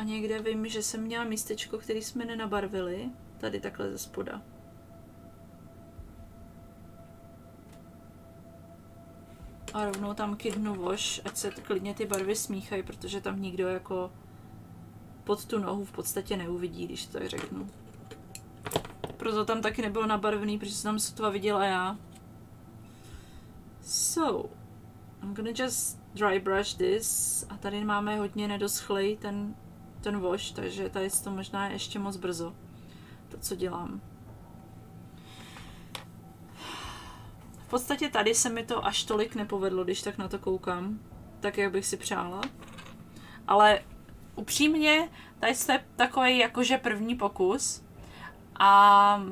A někde vím, že jsem měla místečko, který jsme nenabarvili. Tady takhle ze spoda. A rovnou tam kydnu voš, ať se klidně ty barvy smíchají, protože tam nikdo jako pod tu nohu v podstatě neuvidí, když to tak řeknu. Proto tam taky nebylo nabarvený, protože jsem tam sotva viděla já. So, I'm gonna just dry brush this. A tady máme hodně nedoschlej ten wash, takže tady to možná je ještě moc brzo. To, co dělám. V podstatě tady se mi to až tolik nepovedlo, když tak na to koukám. Tak, jak bych si přála. Ale upřímně, tady je takový jakože první pokus. A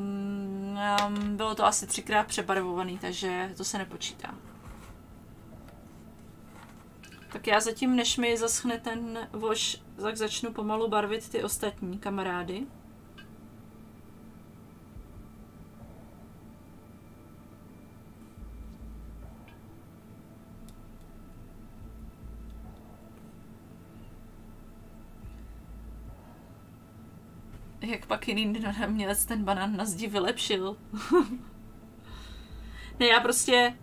bylo to asi 3krát přebarvovaný, takže to se nepočítá. Tak já zatím, než mi zaschne ten wash, tak začnu pomalu barvit ty ostatní kamarády. Jak pak jiný mělec ten banán na zdi vylepšil. Ne, já prostě...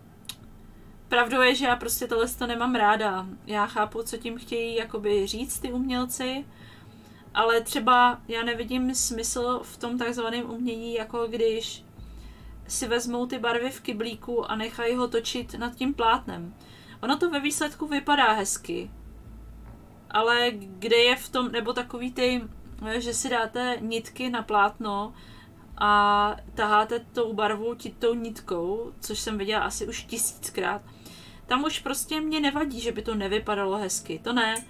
Pravdou je, že já prostě tohle to nemám ráda. Já chápu, co tím chtějí jakoby říct ty umělci, ale třeba já nevidím smysl v tom takzvaném umění, jako když si vezmou ty barvy v kyblíku a nechají ho točit nad tím plátnem. Ono to ve výsledku vypadá hezky, ale kde je v tom, nebo takový ty, že si dáte nitky na plátno a taháte tou barvou tou nitkou, což jsem viděla asi už 1000krát, tam už prostě mě nevadí, že by to nevypadalo hezky. To ne.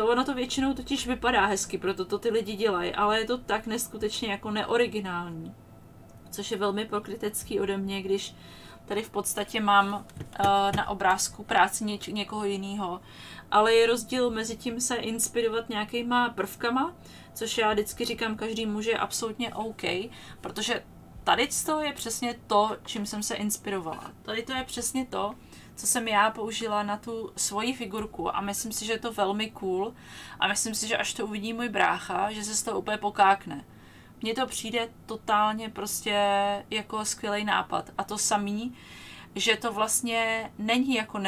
Ono to většinou totiž vypadá hezky, proto to ty lidi dělají, ale je to tak neskutečně jako neoriginální. Což je velmi pokrytecký ode mě, když tady v podstatě mám na obrázku práci někoho jiného. Ale je rozdíl mezi tím se inspirovat nějakýma prvkama, což já vždycky říkám každému, že je absolutně OK, protože tady to je přesně to, čím jsem se inspirovala. Tady to je přesně to, co jsem já použila na tu svoji figurku a myslím si, že je to velmi cool a myslím si, že až to uvidí můj brácha, že se z toho úplně pokákne. Mně to přijde totálně prostě jako skvělý nápad a to samý, že to vlastně není jako